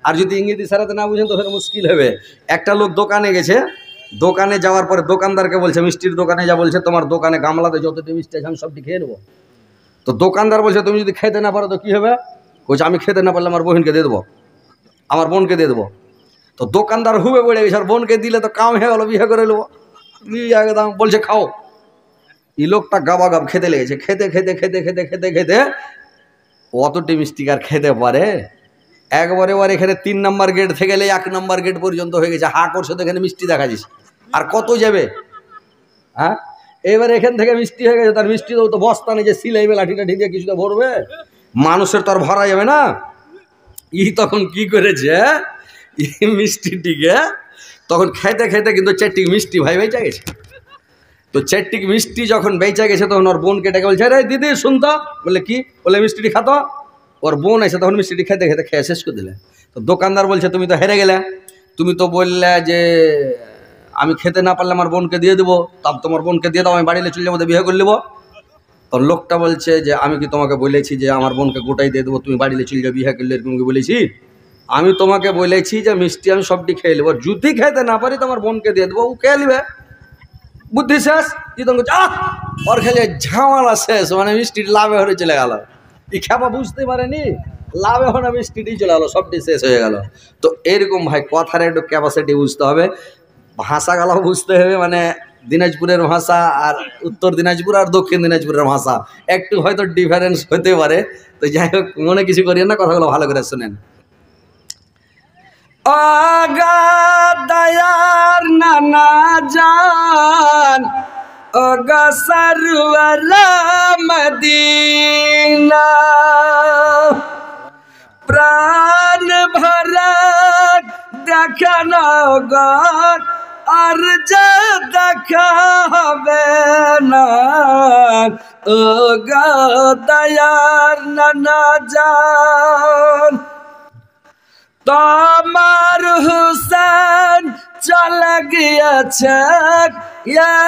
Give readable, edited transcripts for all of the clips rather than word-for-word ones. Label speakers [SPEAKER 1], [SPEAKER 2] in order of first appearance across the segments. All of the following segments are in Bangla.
[SPEAKER 1] আর যদি ইংরেজি সারাতে না বুঝেন তো ফের মুশকিল হবে। একটা লোক দোকানে গেছে, দোকানে যাওয়ার পরে দোকানদারকে বলছে, মিষ্টির দোকানে যা বলছে, তোমার দোকানে গামলাতে যতটি মিষ্টি আছে আমি সবটি খেয়ে নেবো। তো দোকানদার বলছে, তুমি যদি খেতে না পারো তো কী হবে? বলছে, আমি খেতে না পারলে আমার বোনকে দিয়ে দেবো, আমার বোনকে দিয়ে দেবো। তো দোকানদার হুবে পড়ে গেছে, আর বোনকে দিলে তো কাম হয়ে গেলো, বিয়ে করে নেবো। একদম বলছে খাও। এই লোকটা গাবাগাব খেতে লেগেছে, খেতে খেতে খেতে খেতে খেতে খেতে অতটি মিষ্টি আর খেতে পারে? একবারে এখানে 3 নম্বর গেট থেকে গেলে 1 নম্বর গেট পর্যন্ত হয়ে গেছে, হা করছে তো এখানে মিষ্টি দেখা যাচ্ছে। আর কত যাবে? হ্যাঁ, এবার এখান থেকে মিষ্টি হয়ে গেছে, তার মিষ্টি তো বস্তা নেই যে সিলাইবে লাঠি টাঠি দিয়ে কিছুটা ভরবে, মানুষের তো আর ভরা যাবে না। তখন কি করেছে, মিষ্টিটিকে তখন খেতে খেতে কিন্তু 4টি মিষ্টি ভাই বেঁচে গেছে। তো 4টি মিষ্টি যখন বেঁচে গেছে তখন ওর বোনকে ডেকে বলছে, রে দিদি শুনতো। বলে কি? বলে মিষ্টিটি খাতো। ওর বোন এসে তখন মিষ্টিটি খেতে খেতে খেয়ে শেষ করে দিলে। তো দোকানদার বলছে, তুমি তো হেরে গেলে, তুমি তো বললে যে আমি খেতে না পারলে আমার বোনকে দিয়ে দেবো, তার তোমার বোনকে দিয়ে দাও, আমি বাড়িতে চলে যাবো, বিয়ে করে নেবো। তো লোকটা বলছে যে আমি কি তোমাকে বলেছি যে আমার বোনকে গোটাই দিয়ে দেবো, তুমি বাড়িতে চলে যাও, বিয়ে করলে, এরকম কি বলেছি? আমি তোমাকে বলেছি যে মিষ্টি আমি সবটি খেয়ে নেবো, যদি খেতে না পারি তোমার বোনকে দিয়ে দেবো, ও খেয়ে নেবে। বুদ্ধি শেষ। ওর খেলে ঝামেলা শেষ, মানে মিষ্টির লাভে হয়ে চলে গেল। এই খেপা বুঝতে পারেনি, লাভে হলে মিষ্টিটি চলে গেলো, সবটি শেষ হয়ে গেল। তো এরকম ভাই কথার একটু ক্যাপাসিটি বুঝতে হবে, ভাষাগুলো বুঝতে হবে। মানে দিনাজপুরের ভাষা আর উত্তর দিনাজপুর আর দক্ষিণ দিনাজপুরের ভাষা একটু হয়তো ডিফারেন্স হতে পারে। তো যাই হোক, মনে কিছু করিয়েন না, কথাগুলো ভালো করে শোনেন। আগা দয়ার নানা জান, আগা সারওয়ালা মদিনা, প্রাণ ভরা দেখানো গো, আর যা দেখা হবে না। আগা দয়ার নানা জান, তোমার হুসেন চলে গিয়েছে,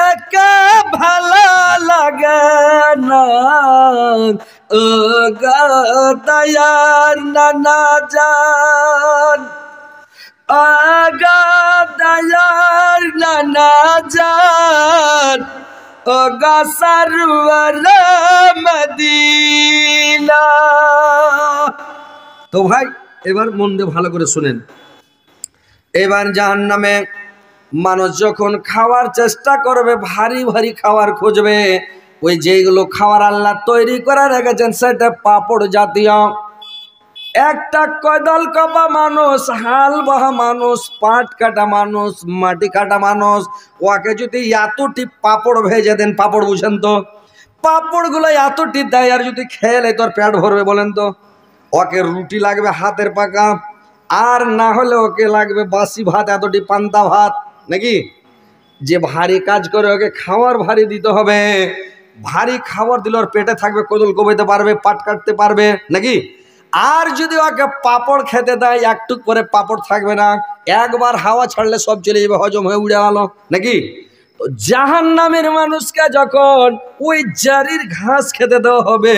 [SPEAKER 1] একা ভালো লাগে না। ও গো দয়ার নানা জান, ও গো দয়ার নানা জান, ও গো সারওয়ারে মদিনা। তো ভাই এবার মন দিয়ে ভালো করে শুনেন। এবার জাহান্নামে মানুষ যখন খাওয়ার চেষ্টা করবে, ভারী ভারী খাবার খুঁজবে, ওই যেগুলো খাবার আল্লাহ তৈরি করে রেখেছেন সেটা পাপড় জাতীয়। একটা কদল কাপা মানুষ, হাল বাহা মানুষ, পাট কাটা মানুষ, মাটি কাটা মানুষ, ওকে যদি এতটি পাপড় ভেজে দেন, পাপড় বুঝেন তো, পাপড়গুলো এতটি দেয়, আর যদি খেলে তোর পেট ভরবে বলেন তো? ওকে রুটি লাগবে হাতের পাকা, আর না হলে ওকে লাগবে বাসি ভাত, এতটি পান্তা ভাত, নাকি? যে ভারী কাজ করে ওকে খাওয়ার ভারী দিতে হবে। ভারী খাবার দিলে ওর পেটে থাকবে, কোদল কোবাইতে পারবে, পাট কাটতে পারবে, নাকি? আর যদি ওকে পাপড় খেতে দেয়, একটুক করে পাপড় থাকবে না, একবার হাওয়া ছাড়লে সব চলে যাবে, হজম হয়ে উড়ে গেল, নাকি? জাহান্নামের মানুষকে যখন ওই জারির ঘাস খেতে দেওয়া হবে,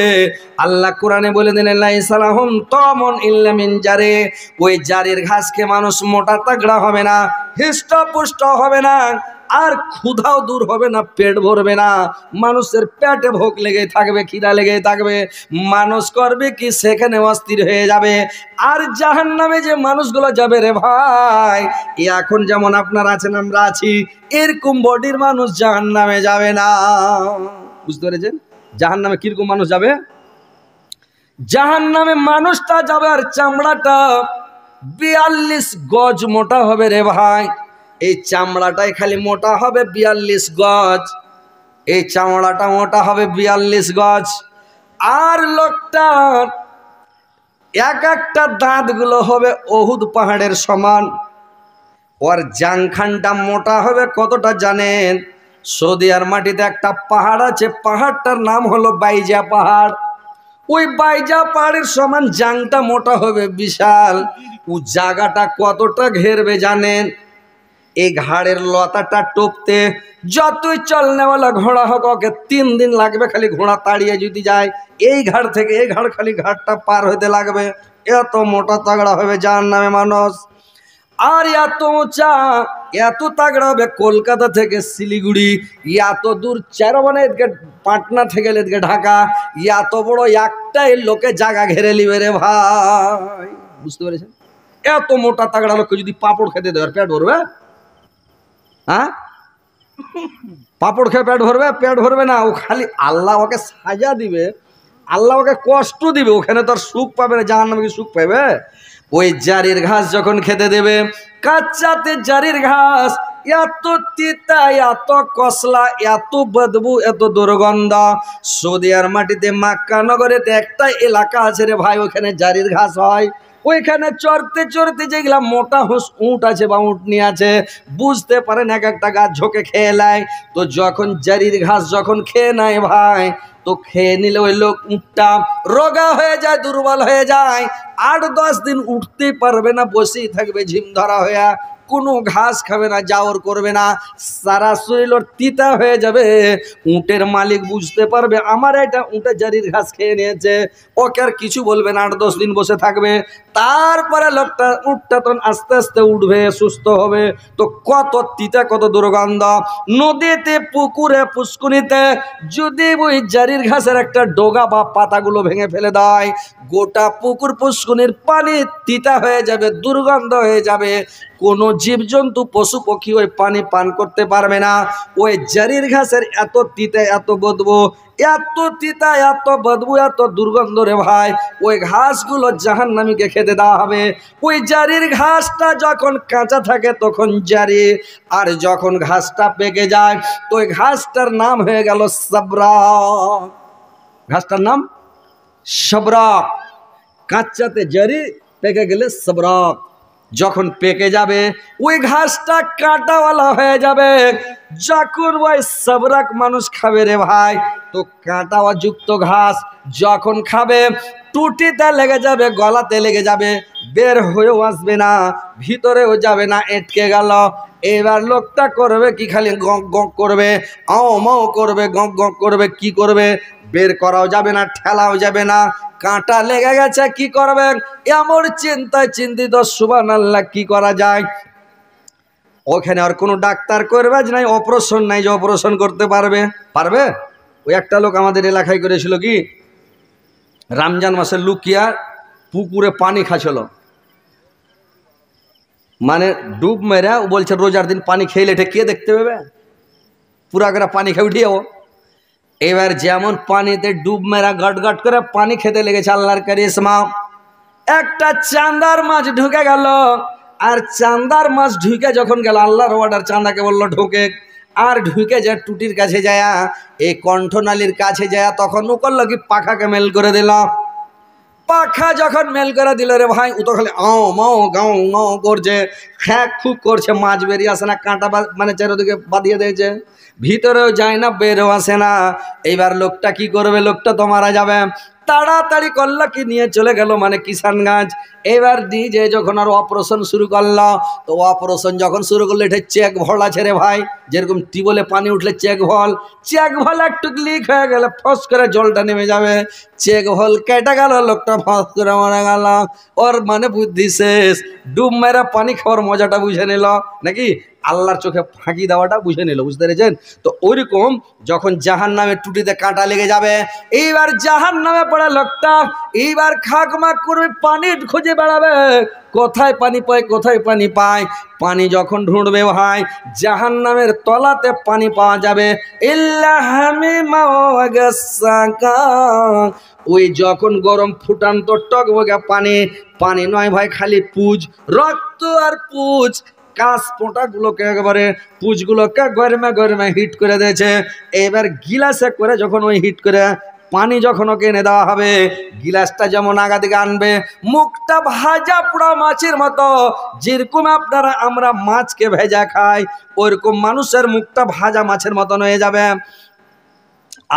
[SPEAKER 1] আল্লাহ কোরআনে বলে দিলেন লাইসা লাহুম তামুন ইল্লা মিন জারি, ওই জারির ঘাসকে মানুষ মোটা তাগড়া হবে না, হৃষ্টপুষ্ট হবে না, আর ক্ষুধাও দূর হবে না, পেট ভরবে না, মানুষের পেটে ভোগ লেগে থাকবে, খিদা লেগে থাকবে, মানুষ করবে কি সেখানে অস্থির হয়ে যাবে। আর জাহান্নামে যে মানুষগুলো যাবে রে ভাই, এখন যেমন আপনারা আছেন আমরা আছি, এরকম বডির মানুষ জাহান্নামে যাবে না। বুঝতে পেরেছেন? জাহান্নামে কিরকম মানুষ যাবে? জাহান্নামে মানুষটা যাবে আর চামড়াটা 42 গজ মোটা হবে রে ভাই। এই চামড়াটাই খালি মোটা হবে 42 গজ, এই চামড়াটা মোটা হবে 42 গজ। আর লোকটার এক একটা দাঁতগুলো হবে অহুদ পাহাড়ের সমান। ওর জাংখানটা মোটা হবে কতটা জানেন? সৌদি আর মাটিতে একটা পাহাড় আছে, পাহাড়টার নাম হলো বাইজা পাহাড়। ওই বাইজা পাহাড়ের সমান জাংটা মোটা হবে, বিশাল। ও জায়গাটা কতটা ঘেরবে জানেন? এই ঘাড়ের লতাটা টপতে যতই চলনেওয়ালা ঘোড়া হোক, ওকে 3 দিন লাগবে খালি ঘোড়া তাড়িয়ে যদি যায়। এই ঘাড় থেকে এই ঘাড়, খালি ঘাটটা পার হতে লাগবে। এত মোটা তাগড়া হবে জাহান্নামে মানুষ। আর এত উঁচা এত তাগড়া হবে কলকাতা থেকে শিলিগুড়ি, এত দূর চারবানে এদিকে পাটনা থেকে এদিকে ঢাকা, এত বড় একটাই লোকে জায়গা ঘেরে লিবে রে ভাই, বুঝতে পেরেছেন? এত মোটা তাগড়া লোককে যদি পাপড় খেতে দেবে পেট ভরবে? হ্যাঁ, পাপড় খেয়ে পেট ভরবে? পেট ভরবে না। ও খালি আল্লাহ ওকে সাজা দিবে, আল্লাহ ওকে কষ্ট দিবে, ওখানে তো আর সুখ পাবে না। জাহান্নামে কি সুখ পাবে? ওই জারির ঘাস যখন খেতে দেবে, কাচ্চাতে জারির ঘাস এত তিতা, এত কসলা, এত বদবু, এত দুর্গন্ধ। সৌদিয়ার মাটিতে মক্কা নগরেতে একটা এলাকা আছে রে ভাই, ওখানে জারির ঘাস হয়। ওইখানে চড়তে চড়তে যেগুলা মোটা উঁট আছে বা উঁটনি আছে, বুঝতে পারেন এক একটা গাছ ঝোঁকে খেয়ে নেয়। তো যখন জারির ঘাস যখন খেয়ে নেয় ভাই, তো খেয়ে নিলে ওই লোক উঁটটা রোগা হয়ে যায়, দুর্বল হয়ে যায়, 8-10 দিন উঠতে পারবে না, বসেই থাকবে ঝিম ধরা হয়ে, কোনো ঘাস খাবে না, যাওয়ার করবে না, সারা শরীর ওর তিতা হয়ে যাবে। উটের মালিক বুঝতে পারবে আমার এটা উটে জারির ঘাস খেয়ে নিয়েছে, ওকে আর কিছু বলবে না, 8-10 দিন বসে থাকবে। তারপরে লোকটা উটটা তখন আস্তে আস্তে উঠবে, সুস্থ হবে। তো কত তিতা, কত দুর্গন্ধ। নদীতে, পুকুরে, পুষ্কুনিতে যদি ওই জারির ঘাসের একটা ডগা বা পাতাগুলো ভেঙে ফেলে দেয়, গোটা পুকুর পুষ্কুনির পানি তিতা হয়ে যাবে, দুর্গন্ধ হয়ে যাবে। কোনো জীবজন্তু, পশু পক্ষী ওই পানি পান করতে পারবে না। ওই জারির ঘাসের এত তিতা, এত বদবু, এত তিতা, এত বদবু, এত দুর্গন্ধ রে ভাই। ওই ঘাসগুলো জাহান্নামীকে খেতে দেওয়া হবে। ওই জারির ঘাসটা যখন কাঁচা থাকে তখন জারি, আর যখন ঘাসটা পেকে যায় তো ওই ঘাসটার নাম হয়ে গেল সবরাক। ঘাসটার নাম সবরাক। কাঁচাতে জারি, পেকে গেলে সবরাক। যখন পেকে যাবে ওই ঘাসটা কাঁটাওয়ালা হয়ে যাবে। যখন ওই সবরাক মানুষ খাবে রে ভাই, তো কাঁটাওয়া যুক্ত ঘাস যখন খাবে, টুটিতে লেগে যাবে, গলাতে লেগে যাবে, বের হয়েও আসবে না, ভিতরেও যাবে না, আটকে গেল। এবার লোকটা করবে কি, খালি গক গক করবে, আও মাও করবে, গক গক করবে। কি করবে? বের করাও যাবে না, ঠেলাও যাবে না, কাঁটা লেগে গেছে, কি করবেন? এমন চিন্তায় চিন্তিত, সুবহানাল্লাহ, কি করা যায়? ওখানে আর কোনো ডাক্তার করবে নাই, অপারেশন নাই যে অপারেশন করতে পারবে। পারবে? ওই একটা লোক আমাদের এলাকায় করেছিল কি, রমজান মাসে লুকিয়া পুকুরে পানি খাচ্ছিল, মানে ডুব মেরা। ও বলছে রোজার দিন পানি খেলে এটা কে দেখতে পাবে, পুরা করে পানি খেয়ে উঠিয়ে। এবার যেমন পানিতে ডুব মেরা গট গট করে পানি খেতে লেগেছে, আল্লাহর কারিশমা, একটা চান্দার মাছ ঢুকে গেল। আর চান্দার মাছ ঢুকে যখন গেল, আল্লাহর অর্ডার, চান্দাকে বললো ঢুকে। আর ঢুকে যায় টুটির কাছে যায়, এই কণ্ঠনালীর কাছে যায়, তখন ও করলো কি, পাখাকে মেল করে দিল। পাখা যখন মেল করে দিল রে ভাই, ও তো খালি আও মাও গাও গাও করছে, খ্যাক খুব করছে, মাছ বেরিয়ে আসে না, কাঁটা মানে চারিদিকে বাঁধিয়ে দিয়েছে, ভিতরেও যায় না, বেরও আসে না। এইবার লোকটা কি করবে? লোকটা তো মারা যাবে। তাড়াতাড়ি করলো কি, নিয়ে চলে গেল মানে কিষানগঞ্জ। এবার নিজে যখন আর অপারেশন শুরু করলো, তো অপারেশন যখন শুরু করলো, এটা চেক ভল আছে রে ভাই, যেরকম টিউবওয়েলে পানি উঠলে চেক ভল, চেক ভল একটু লিক হয়ে গেলে ফস করে জলটা নেমে যাবে, চেক ভল কেটে গেল, লোকটা ফস করে মারা গেল। ওর মানে বুদ্ধি শেষ, ডুব মেরা পানি খাওয়ার মজাটা বুঝে নিল নাকি, আল্লাহর চোখে ফাঁকি দেওয়াটা বুঝে নিল, বুঝতে পেরেছেন? তো ওইরকম যখন জাহান্নামে টুটিতে কাঁটা লেগে যাবে, এইবার জাহান্নামে পড়া লোকটা এইবার খাকমাক করবে, পানি খুঁজে বেড়াবে, কোথায় পানি পায়, কোথায় পানি পায়। পানি যখন ঢুঁড়বে ভাই, জাহান্নামের তলাতে পানি পাওয়া যাবে। ওই যখন গরম ফুটান্ত টকবগে পানি, পানি নয় ভাই, খালি পুজ, রক্ত আর পুজ। কাঁচ পোঁটাগুলোকে একেবারে পুজগুলোকে গরমে গরমে হিট করে দিয়েছে। এবার গিলাসে করে যখন ওই হিট করে পানি যখন ওকে এনে দেওয়া হবে, গিলাসটা যেমন আগা দিকে আনবে, মুখটা ভাজা পোড়া মাছের মতো, যেরকম আপনারা আমরা মাছকে ভেজা খাই, ওইরকম মানুষের মুখটা ভাজা মাছের মতন হয়ে যাবে।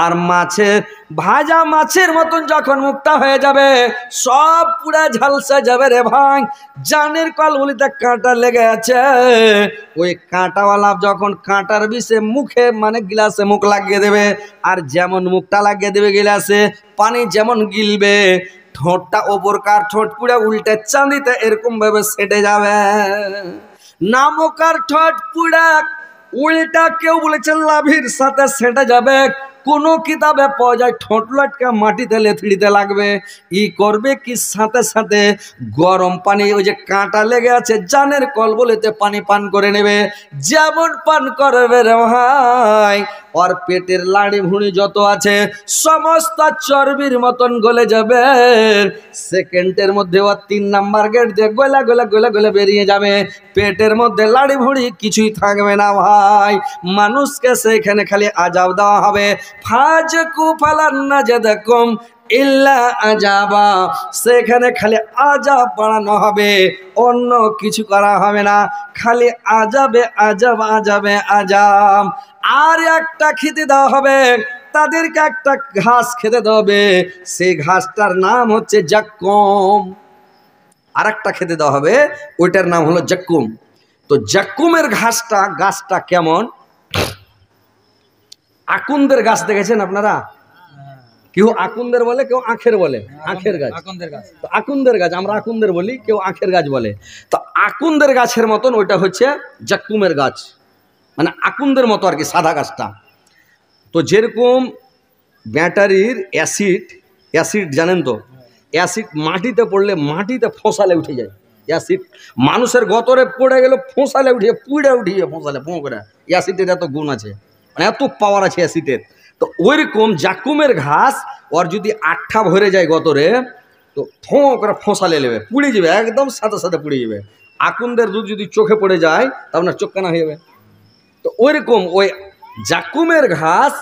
[SPEAKER 1] আর মাছের ভাজা মাছের মতন যখন মুখটা হয়ে যাবে, সব পুরা ঝালসা যাবে রে ভাই। জানের কলগুলিতে কাঁটা লেগে আছে, ওই কাঁটাওয়ালা যখন কাঁটার বিষে মুখে মানে গিলাসে মুখ লাগিয়ে দেবে, আর যেমন মুখটা লাগিয়ে দেবে গিলাসে, পানি যেমন গিলবে, ঠোঁটটা ওপরকার ঠোঁট পুড়ে উল্টে চাঁদিতে এরকম ভাবে সেটে যাবে। নামকার ঠোঁট পুড়ে উল্টা কেউ বলেছে লাভির সাথে সেটে যাবে। কোন কিতাবে পাওয়া যায় ঠোঁট লটকা মাটিতে লেথড়িতে লাগবে। ই করবে কি সাথে সাথে গরম পানি, ওই যে কাঁটা লেগে আছে জানের কলবলিতে পানি পান করে নেবে। যেমন পান করবে রে ভাই, ওর পেটের লাড়ি ভুঁড়ি যত আছে সমস্ত চর্বির মতন গলে যাবে। সেকেন্ডের মধ্যে ওর 3 নাম্বার গেট দিয়ে গলা গলা গলা গলা বেরিয়ে যাবে। পেটের মধ্যে লাড়ি ভুঁড়ি কিছুই থাকবে না ভাই। মানুষকে সেখানে খালি আজাব দেওয়া হবে। ফাজকু ফালান্না জাদাকুম ইল্লা আজাবা, সেখানে খালি আজাব বাড়ানো হবে, অন্য কিছু করা হবে না, খালি আজাবে আজাব আজাবে আজাব। আর একটা খেতে দেওয়া হবে তাদেরকে, একটা ঘাস খেতে দেওয়া হবে, সেই ঘাসটার নাম হচ্ছে জাক্কুম। আর একটা খেতে দেওয়া হবে, ওইটার নাম হলো জাক্কুম। তো জাক্কুমের গাছটা কেমন? আকুন্দের গাছ দেখেছেন আপনারা? কেউ আকুন্দের বলে, কেউ আখের বলে। আখের গাছ, তো আকুন্দের গাছ আমরা আকুন্দের বলি, কেউ আখের গাছ বলে। তো আকুন্দের গাছের মতন ওইটা হচ্ছে জাক্কুমের গাছ, মানে আকুন্দের মতো আর কি, সাদা গাছটা। তো যেরকম ব্যাটারির অ্যাসিড জানেন তো, অ্যাসিড মাটিতে পড়লে মাটিতে ফোঁসালে উঠে যায়। অ্যাসিড মানুষের গতরে পড়ে গেল ফোঁসালে উঠিয়ে ফোঁসালে ফোঁ করে। অ্যাসিডের এত গুণ আছে, মানে এত পাওয়ার আছে অ্যাসিডের। তো ওইরকম জাক্কুমের ঘাস ওর যদি আঠা ভরে যায় গতরে, তো ফোঁ করে ফোঁসালে নেবে, পুড়ে যাবে, একদম সাথে সাথে পুড়ে যাবে। আকুন্দের দুধ যদি চোখে পড়ে যায় তা আপনার চোখ কানা হয়ে যাবে। তো ওইরকম ওই জাক্কুমের ঘাস,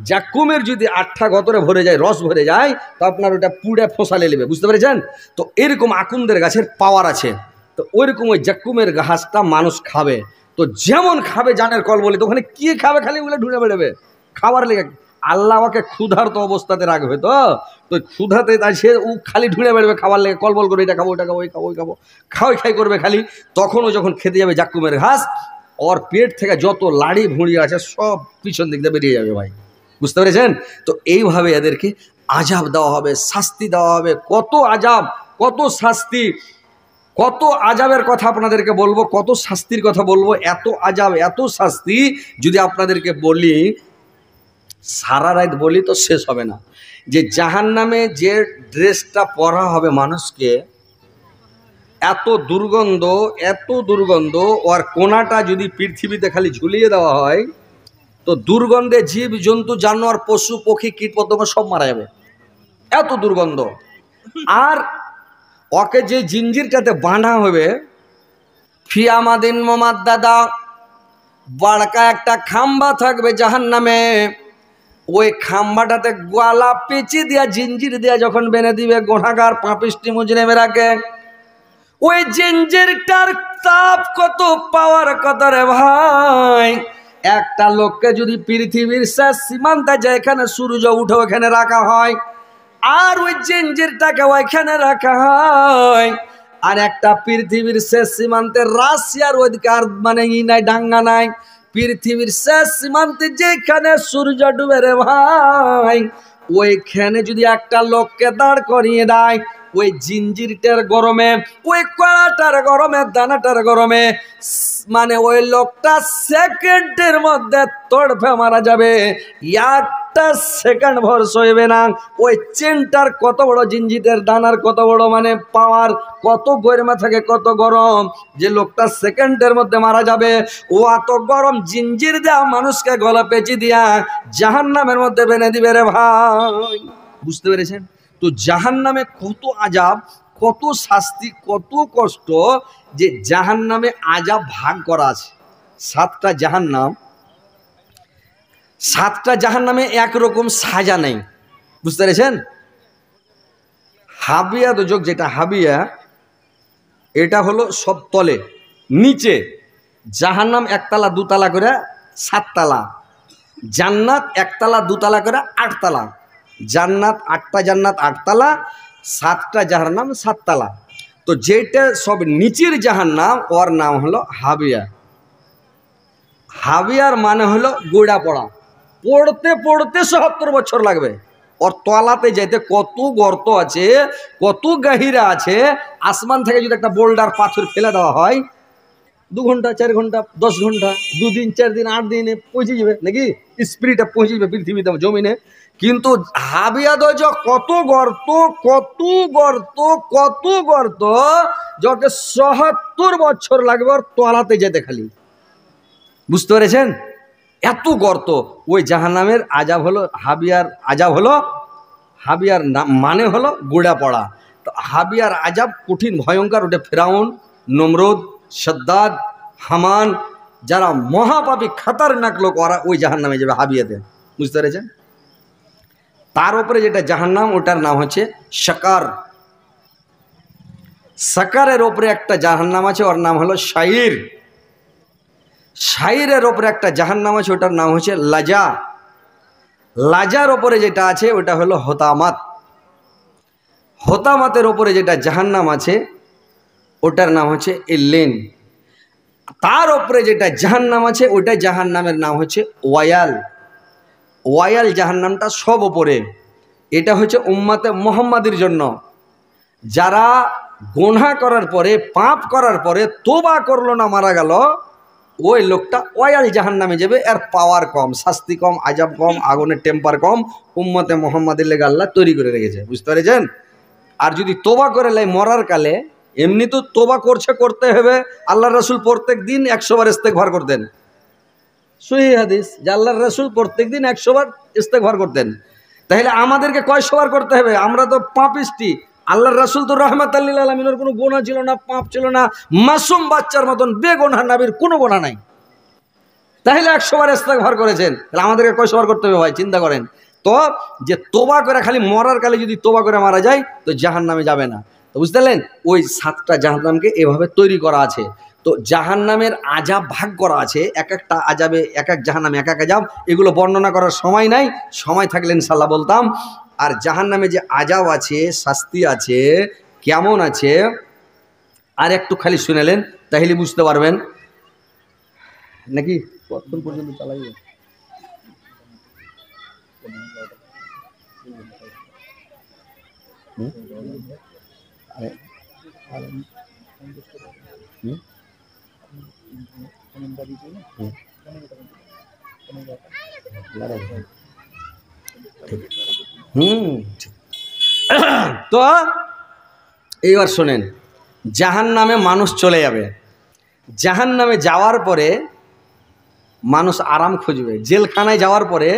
[SPEAKER 1] জাক্কুমের যদি আঠা গতরে ভরে যায়, রস ভরে যায়, তো আপনার ওটা পুড়ে ফোঁসালে নেবে, বুঝতে পেরেছেন? তো এরকম আকুন্দের গাছের পাওয়ার আছে। তো ওইরকম ওই জাক্কুমের ঘাসটা মানুষ খাবে। তো যেমন খাবে জানের কল বলি, তো ওখানে কি খাবে? খালি ওগুলো ঢুঁড়ে বেড়াবে খাবার লেগে। আল্লাহ ওকে ক্ষুধার্ত অবস্থাতে রাখবে। তো ক্ষুধাতে সে ও খালি ঢুঁড়ে বেড়াবে খাবার লেগে, কলবল করে এটা খাবো ওইটা খাবো, ওই খাবো ওই খাবো, খাই করবে খালি। তখন ও যখন খেতে যাবে জাক্কুমের ঘাস, ওর পেট থেকে যত লাড়ি ভুঁড়ি আছে সব পিছন দিক দিয়ে বেরিয়ে যাবে ভাই, বুঝতে পেরেছেন? তো এইভাবে এদেরকে আজাব দেওয়া হবে, শাস্তি দেওয়া হবে। কত আজাব, কত শাস্তি, কত আজাবের কথা আপনাদেরকে বলবো, কত শাস্তির কথা বলবো। এত আজাব, এত শাস্তি যদি আপনাদেরকে বলি, সারা রাত বলি তো শেষ হবে না। যে জাহান্নামে যে ড্রেসটা পরা হবে মানুষকে, এত দুর্গন্ধ, এত দুর্গন্ধ। ওর কোনাটা যদি পৃথিবীতে খালি ঝুলিয়ে দেওয়া হয়, তো দুর্গন্ধে জীব জন্তু জানোয়ার পশু পক্ষী কীট পতঙ্গ সব মারা যাবে, এত দুর্গন্ধ। আর ওকে যে জিঞ্জিরটাতে বাঁধা হবে, ফিয়ামাদিন মোমাদ্দাদা, বড়কা একটা খাম্বা থাকবে জাহান্নামে। ওই খাম্বাটাতে গলা পেঁচে দিয়া জিঞ্জির দিয়া যখন বেঁধে দিবে গোনাগার পাপিষ্টি মুজরিমেরাকে, ওই জিঞ্জিরটার তাপ কত, পাওয়ার কত রে ভাই। একটা লোককে যদি পৃথিবীর শেষ সীমান্তে যেখানে সূর্য উঠে ওখানে রাখা হয়, আর ওই জিঞ্জিরটাকে ওইখানে রাখা হয়, আর একটা পৃথিবীর শেষ সীমান্তে রাশিয়ার অধিকার মানে নাই, ডাঙ্গা নাই, পৃথিবীর শেষ সীমান্তে যেখানে সূর্য ডুবে রে ভাই, ওইখানে যদি একটা লোককে দাঁড় করিয়ে দেয়, ওই জিঞ্জিরটার গরমে, ওই কড়াটার গরমে, দানাটার গরমে, মানে ওই লোকটা সেকেন্ডের মধ্যে তড়ফে মারা যাবে, একটা সেকেন্ড ভর সইবে না। ওই চেনটার কত বড়, জিঞ্জিরের দানার কত বড় মানে পাওয়ার, কত গরমে থাকে, কত গরম, যে লোকটা সেকেন্ডের মধ্যে মারা যাবে। ও এত গরম জিঞ্জির দেয়া মানুষকে গলা পেঁচি দিয়া জাহান্নামের মধ্যে বেঁধে দিবে রে ভাই, বুঝতে পেরেছেন? তো জাহান্নামে কত আজাব, কত শাস্তি, কত কষ্ট। যে জাহান্নামে আজাব ভাগ করা আছে, 7টা জাহান্নাম। 7টা জাহান্নামে একরকম সাজা নেই, বুঝতে পেরেছেন? হাবিয়া দোজক, যেটা হাবিয়া, এটা হলো সব তলে, নিচে জাহান্নাম একতলা দুতলা করে 7 তালা, জান্নাত একতলা দুতলা করে 8 তালা। জান্নাত 8টা জান্নাত 8 তালা, 7টা জাহান্নাম 7 তালা। তো যেটা সব নিচের জাহান্নাম, ওর নাম হলো হাবিয়া। হাবিয়ার মানে হলো গোড়া পড়া, পড়তে পড়তে 70 বছর লাগবে, ওর তলাতে যেতে কত গর্ত আছে, কত গহিরা আছে। আসমান থেকে যদি একটা বোল্ডার পাথর ফেলে দেওয়া হয়, 2 ঘন্টা 4 ঘন্টা 10 ঘন্টা 2 দিন 4 দিন 8 দিনে পৌঁছে যাবে নাকি, স্পিরিটটা পৌঁছে যাবে পৃথিবীতে জমিনে। কিন্তু হাবিয়াদজ কত গর্ত, কত গর্ত, কত গর্ত, যাকে ৭০ বছর লাগবে ওর তলাতে যেতে খালি। বুঝতে পেরেছেন? এত গর্ত। ওই জাহান্নামের আযাব হলো হাবিয়ার আযাব, হলো হাবিয়ার নাম মানে হলো গোড়া পড়া। তো হাবিয়ার আযাব কঠিন ভয়ঙ্কর। ওটা ফেরাউন, নমরুদ, সাদ্দাদ, হামান, যারা মহাপাপী খাতারনাক লোক, ওরা ওই জাহান্নামে যাবে হাবিয়াতে। বুঝতে পেরেছেন? তার উপরে যেটা জাহান্নাম, ওটার নাম হচ্ছে সাকার। সাকারের ওপরে একটা জাহান্নাম আছে, ওর নাম হলো শাইর। শাইরের ওপরে একটা জাহান্নাম আছে, ওটার নাম হচ্ছে লাজা। লাজার ওপরে যেটা আছে ওটা হলো হতামাত। হতামাতের ওপরে যেটা জাহান্নাম আছে ওটার নাম হচ্ছে ইল্লিন। তার ওপরে যেটা জাহান্নাম আছে ওটা জাহান্নামের নাম হচ্ছে ওয়ায়াল। ওয়ায়াল জাহান্নামটা সব ওপরে। এটা হচ্ছে উম্মতে মুহাম্মাদির জন্য, যারা গুনাহ করার পরে, পাপ করার পরে তোবা করলো না, মারা গেল, ওই লোকটা ওয়ায়াল জাহান্নামে যাবে। এর পাওয়ার কম, শাস্তি কম, আযাব কম, আগুনের টেম্পার কম। উম্মতে মুহাম্মাদের লেগে আল্লাহ তৈরি করে রেখেছে। বুঝতে পেরেছেন? আর যদি তোবা করে লাই মরার কালে, এমনি তো তোবা করতে হবে। আল্লাহ রসুল প্রত্যেক দিন 100 বার ইস্তেগফার করতেন। সহিহ হাদিস যে আল্লাহর রসুল প্রত্যেক দিন 100 বার ইস্তেগফার করতেন। তাহলে আমাদেরকে কয়শো বার করতে হবে? আমরা তো পাপিষ্টি। আল্লাহর রসুল তো রাহমাতাল লিল আলামিনের কোনো গুনাহ ছিল না, পাপ ছিল না, মাসুম বাচ্চার মতন বেগুনাহ, নবীর কোনো গুনাহ নাই। তাহলে 100 বার ইস্তেগফার করেছেন, তাহলে আমাদেরকে কয়শো বার করতে হবে ভাই? চিন্তা করেন তো। যে তোবা করে খালি মরার কালে যদি তোবা করে মারা যায় তো জাহান্নামে যাবে না। তো বুঝতে পারলেন? ওই 7টা জাহান্নামকে এভাবে তৈরি করা আছে। তো জাহান্নামের আযাব ভাগ করা আছে, এক একটা আযাবে এক এক জাহান্নামে এক এক আযাব। এগুলো বর্ণনা করার সময় নাই, সময় থাকলে ইনশাআল্লাহ বলতাম। আর জাহান্নামে যে আযাব আছে, শাস্তি আছে, কেমন আছে, আর একটু খালি শুনেলেন তাহলে বুঝতে পারবেন। নাকি কতক্ষণ পর্যন্ত চালাইবে? তো এইবার শোনেন, জাহান্নামে মানুষ চলে যাবে। জাহান্নামে যাওয়ার পরে মানুষ আরাম খুঁজবে। জেলখানায় যাওয়ার পরে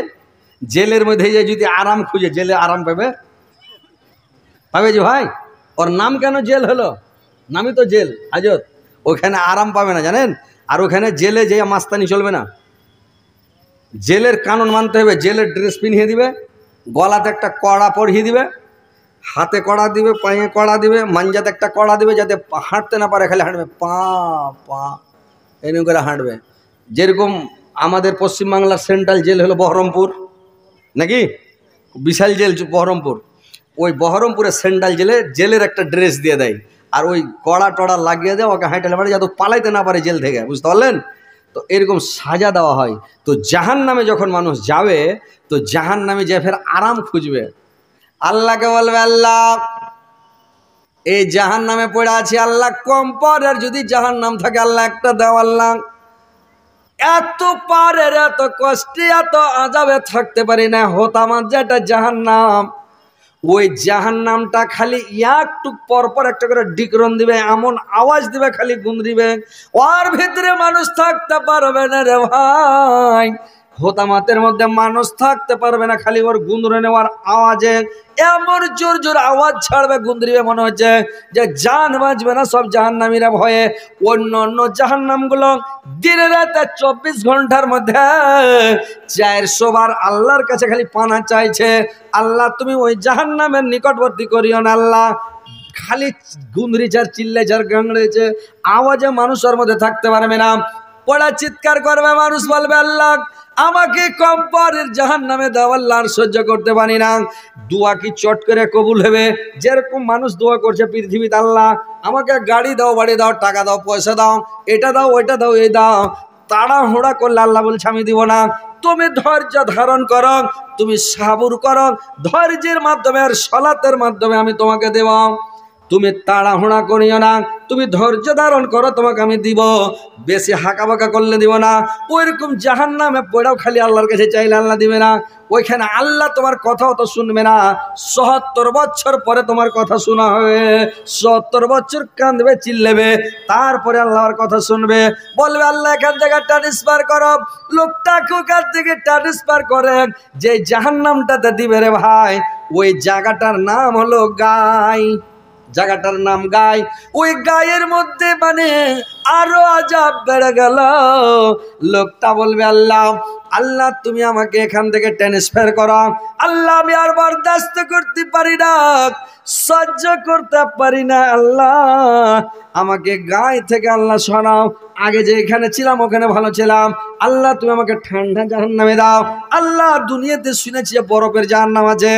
[SPEAKER 1] জেলের মধ্যে যে যদি আরাম খুঁজে, জেলে আরাম পাবে? পাবে যে ভাই? ওর নাম কেন জেল হলো? নামই তো জেল, হাজত। ওখানে আরাম পাবে না, জানেন? আর ওখানে জেলে যে মাস্তানি চলবে না। জেলের কানুন মানতে হবে। জেলের ড্রেস পিনিয়ে দিবে, গলাতে একটা কড়া পরিয়ে দিবে, হাতে কড়া দিবে, পায়ে কড়া দিবে, মাঞ্জাতে একটা কড়া দিবে, যাতে হাঁটতে না পারে, খালি হাঁটবে পা পা, এরকম করে হাঁটবে। যেরকম আমাদের পশ্চিমবাংলার সেন্ট্রাল জেল হলো বহরমপুর, নাকি? বিশাল জেল বহরমপুর। ওই বহরমপুরের সেন্ট্রাল জেলের একটা ড্রেস দিয়ে দেয়, আর ওই কড়া টড়া লাগিয়ে দেয়, ওকে হাঁটলে পারে যাতে পালাইতে না পারে জেল থেকে। বুঝতে পারলেন? তো এরকম সাজা দেওয়া হয়। তো জাহান্নামে যখন মানুষ যাবে, তো জাহান্নামে যে ফের আরাম খুঁজবে। আল্লাহকে বলবে, আল্লাহ এই জাহান্নামে পড়ে আছে, আল্লাহ কম পারের যদি জাহান্নাম থাকে আল্লাহ একটা দাও। আল্লাহ এত পারের, এত কষ্টে, এত আযাবে থাকতে পারি না। হতামাত যেটা জাহান্নাম, ওই জাহান্নামটা খালি একটু পরপর একটা করে ডিকরন দিবে, এমন আওয়াজ দিবে, খালি গুমরিবে। ওর ভিতরে মানুষ থাকতে পারবে না রে ভাই। হোতামাতের মধ্যে মানুষ থাকতে পারবে না, খালি ওর গুন্দরে নেওয়ার আওয়াজে এমন জোর জোর আওয়াজ ছাড়বে, গুন্দরিবে, মনে হচ্ছে যে জান বাঁচবে না সব জাহান্নামীরা ভয়ে। অন্য অন্য জাহান্নামগুলো দিনে রাতে 24 ঘন্টার মধ্যে 400 বার আল্লাহর কাছে খালি পানা চাইছে, আল্লাহ তুমি ওই জাহান্নামের নিকটবর্তী করিও না। আল্লাহ খালি গুন্দরিচার চিল্লেচার গাংড়েছে আওয়াজে মানুষের মধ্যে থাকতে পারবে না। পড়া চিৎকার করবে, মানুষ বলবে আল্লাহ আমাকে কম পরের জাহান্নামে দাও, আল্লাহ আর সহ্য করতে পারি না। দোয়া কি চট করে কবুল হবে? যেরকম মানুষ দোয়া করছে পৃথিবীতে, আল্লাহ আমাকে গাড়ি দাও, বাড়ি দাও, টাকা দাও, পয়সা দাও, এটা দাও, ওইটা দাও, এই দাও, তাড়াহুড়া করলে আল্লাহ বলছে আমি দিব না। তুমি ধৈর্য ধারণ করো, তুমি সাবুর করো, ধৈর্যের মাধ্যমে আর সালাতের মাধ্যমে আমি তোমাকে দেব। তুমি তাড়াহুড়া করিও না, তুমি ধৈর্য ধারণ করো, তোমাকে আমি দিব। বেশি হাঁকাবাঁকা করলে দিব না। ওইরকম জাহান্নামে পড়াও খালি আল্লাহর কাছে চাইলে আল্লাহ দিবে না। ওইখানে আল্লাহ তোমার কথাও তো শুনবে না। ৭০ বছর পরে তোমার কথা শোনা হবে, ৭০ বছর কাঁদবে, চিল্লেবে, তারপরে আল্লাহর কথা শুনবে। বলবে আল্লাহ এখান থেকে ট্রান্সফার করো, লোকটাকে ওখান থেকে ট্রান্সফার করেন। যে জাহান্নামটাতে দিবে রে ভাই, ওই জায়গাটার নাম হলো গাই। জায়গাটার নাম গাই। ওই গায়ের মধ্যে মানে আরো আযাব বেড়ে গেল। লোকটা বলবে আল্লাহ, আল্লাহ তুমি আমাকে এখান থেকে ট্রান্সফার করো। আল্লাহ আমি আর বরদাস্ত করতে পারি না, সহ্য করতে পারি না। আল্লাহ আমাকে গায়ে থেকে আল্লাহ সরাও। আগে যে এখানে ছিলাম ওখানে ভালো ছিলাম। আল্লাহ তুমি আমাকে ঠান্ডা জাহান্নামে দাও। আল্লাহ দুনিয়াতে শুনেছি বরফের জাহান্নাম আছে,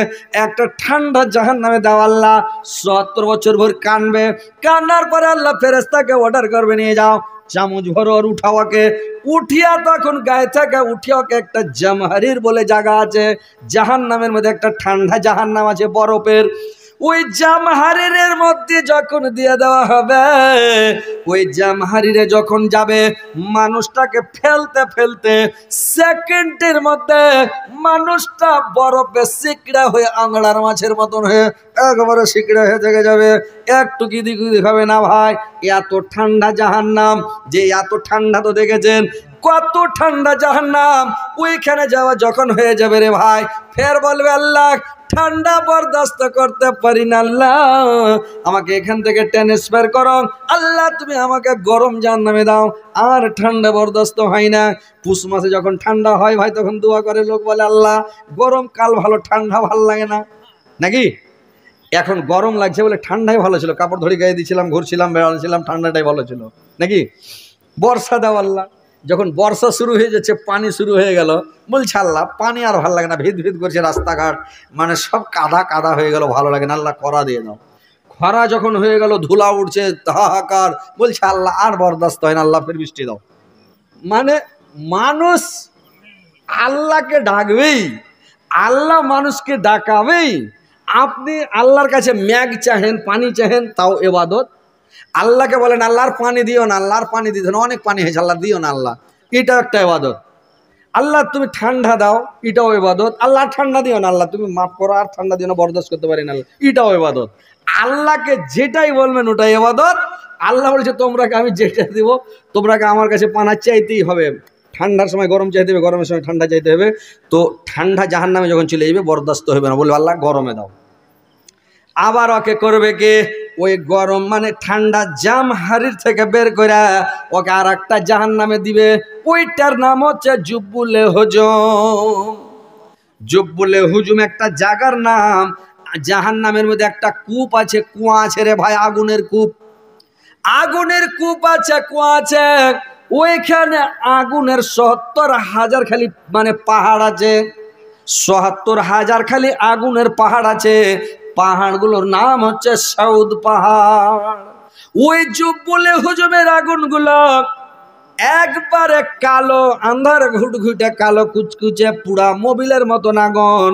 [SPEAKER 1] একটা ঠান্ডা জাহান্নামে দাও। আল্লাহ ৭০ বছর ভর কানবে। কান্নার পরে আল্লাহ ফেরেশতাকে অর্ডার করবে, নিয়ে যাও চামচ ভরো আর উঠাওয়াকে। উঠিয়া তখন গায়ে থেকে উঠিয়াকে একটা জামহারির বলে জায়গা আছে জাহান্নামের মধ্যে, একটা ঠান্ডা জাহান্নাম আছে বরফের। ওই জামহারিরের মধ্যে যখন দিয়ে দেওয়া হবে, ওই জামহারিরে যখন যাবে, মানুষটাকে ফেলতে ফেলতে সেকেন্ডের মধ্যে মানুষটা বরফে সিকড়া হয়ে আংড়ার মাছের মতন হয়ে একবারে সিকড়া হয়ে থেকে যাবে, একটু কিদিক হবে না ভাই। এত ঠান্ডা জাহান্নাম, যে এত ঠান্ডা তো দেখেছেন, কত ঠান্ডা জাহান্নাম। ওইখানে যাওয়া যখন হয়ে যাবে রে ভাই, ফের বলবে আল্লাহ ঠান্ডা বরদাস্ত করতে পারি না, আল্লাহ আমাকে এখান থেকে ট্রান্সফার করো। আল্লাহ তুমি আমাকে গরম জাহান্নামে দাও, আর ঠান্ডা বরদাস্ত হয় না। পুষ মাসে যখন ঠান্ডা হয় ভাই, তখন দোয়া করে লোক, বলে আল্লাহ গরম কাল ভালো, ঠান্ডা ভালো লাগে না নাকি? এখন গরম লাগছে বলে ঠান্ডাই ভালো ছিল, কাপড় ধরে গায়ে দিয়েছিলাম, ঘুরছিলাম, বেড়াচ্ছিলাম, ঠান্ডাটাই ভালো ছিল নাকি? বর্ষা দাও আল্লাহ। যখন বর্ষা শুরু হয়ে যাচ্ছে, পানি শুরু হয়ে গেল, বলছে আল্লাহ পানি আর ভালো লাগে না, ভিদ ভিদ করছে রাস্তাঘাট, মানে সব কাদা কাদা হয়ে গেল, ভালো লাগে না, আল্লাহ খরা দিয়ে দাও। খরা যখন হয়ে গেল, ধুলা উঠছে, হাহাকার, বলছে আল্লাহ আর বরদাস্ত হয় না, আল্লাহ ফের বৃষ্টি দাও। মানে মানুষ আল্লাহকে ডাকবেই, আল্লাহ মানুষকে ডাকাবেই। আপনি আল্লাহর কাছে ম্যাগ চাহেন, পানি চাহেন, তাও ইবাদত। আল্লাহকে বলেন আল্লাহর পানি দিও না, আল্লাহর পানি দিও না, অনেক পানি হয়েছে, আল্লাহ দিও না, আল্লাহ, এটাও একটা ইবাদত। আল্লাহ তুমি ঠান্ডা দাও, এটাও ইবাদত। আল্লাহ ঠান্ডা দিও না, আল্লাহ তুমি মাফ করো, আর ঠান্ডা দিও না, বরদাস্ত করতে পারি না, আল্লাহ, এটাও ইবাদত। আল্লাহকে যেটাই বলবেন ওটাই ইবাদত। আল্লাহ বলেছে তোমরাকে আমি যেটা দিব, তোমরাকে আমার কাছে পানা চাইতেই হবে। ঠান্ডার সময় গরম চাইতে হবে, গরমের সময় ঠান্ডা চাইতে হবে। তো ঠান্ডা জাহান্নামে যখন চলে যাবে, বরদাস্ত হবে না, বলবে আল্লাহ গরমে দাও। আবার ওকে করবে কে? ওই গরম মানে ঠান্ডা জামহারির থেকে বের করে ওকে আর একটা জাহান্নামে দিবে। ওইটার নাম হচ্ছে জুব্বুলে হুজুম। জুব্বুলে হুজুম একটা জায়গার নাম। জাহান্নামের মধ্যে একটা কূপ আছে, কুয়া আছে রে ভাই, আগুনের কূপ। আগুনের কূপ আছে, কুয়া আছে। ওইখানে আগুনের ৭০,০০০ খালি মানে পাহাড় আছে, ৭০,০০০ খালি আগুনের পাহাড় আছে। পাহাড়গুলোর নাম হচ্ছে সাউদ পাহাড়। ওই জুব্বুলে হুজুমের আগুনগুলো একবারে কালো, আন্ধার ঘুটঘুটে কালো, কুচকুচে পুরা মোবিলের মতন আগুন।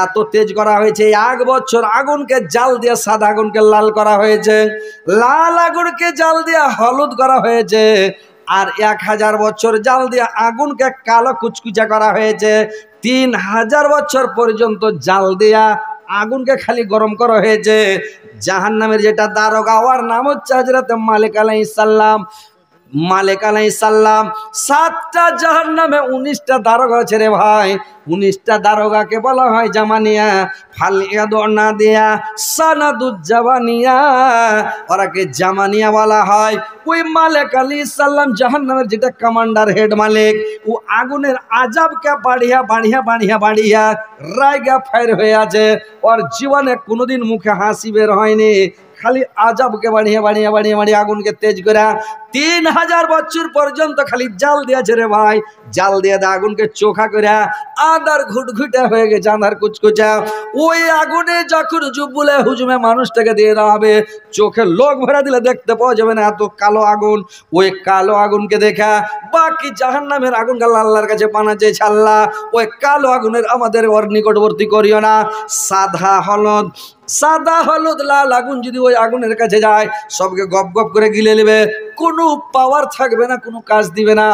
[SPEAKER 1] এত তেজ করা হয়েছে, ১ বছর আগুনকে জাল দিয়ে সাদা আগুনকে লাল করা হয়েছে, লাল আগুনকে জাল দিয়ে হলুদ করা হয়েছে, আর ১০০০ বছর জাল দিয়ে আগুনকে কালো কুচকুচা করা হয়েছে। ৩০০০ বছর পর্যন্ত জাল দিয়া আগুনকে খালি গরম করা হয়েছে। জাহান্নামের যেটা দারোগা, ওর নাম হচ্ছে হযরত মালিক আলাইহিস সালাম। মালিক আলাইহিস সালাম ৭টা জাহান্নামে ১৯টা দারোগা আছে রে ভাই। ১৯টা দারোগাকে বলা হয় জামানিয়া। ফালিয়াদনা দিয়া সানাদুজ জামানিয়া, ওরাকে জামানিয়া বলা হয়। ওই মালিক আলাইহিস সালাম জাহান্নামের যেটা কমান্ডার, হেড মালিক, ও আগুনের আযাবকে বাড়িয়া বাড়িয়া বাড়িয়া বাড়িয়া রায়গা ফায়ার হয়ে আছে। ওর জীবনে কোনোদিন মুখে হাসি বের হয়নি, খালি আযাবকে বাড়িয়ে বাড়িয়ে বাড়িয়ে বাড়িয়ে আগুনকে তেজ করে ৩০০০ বছর পর্যন্ত খালি জাল দিয়েছে রে ভাই। জাল দিয়ে আগুনকে চোখা করে আধার ঘুটঘুটে হয়ে গেছে, আধার কুচকুচা। ওই আগুনে যখন জুবুলে হুজুমে মানুষটাকে দিয়ে দেওয়া হবে, চোখে লোক ভরা দিলে দেখতে পাওয়া যাবে না, এত কালো আগুন। ওই কালো আগুনকে দেখা বাকি জাহান্নামের আগুন আল্লাহর কাছে পানা চেয়েছে, আল্লাহ ওই কালো আগুনের আমাদের ওর নিকটবর্তী করিও না। সাদা হলুদ লাল আগুন যদি ওই আগুনের কাছে যায়, সবকে গপ গপ করে গিলে নেবে, কোনো পাওয়ার থাকবে না, কোনো কাজ দিবে না।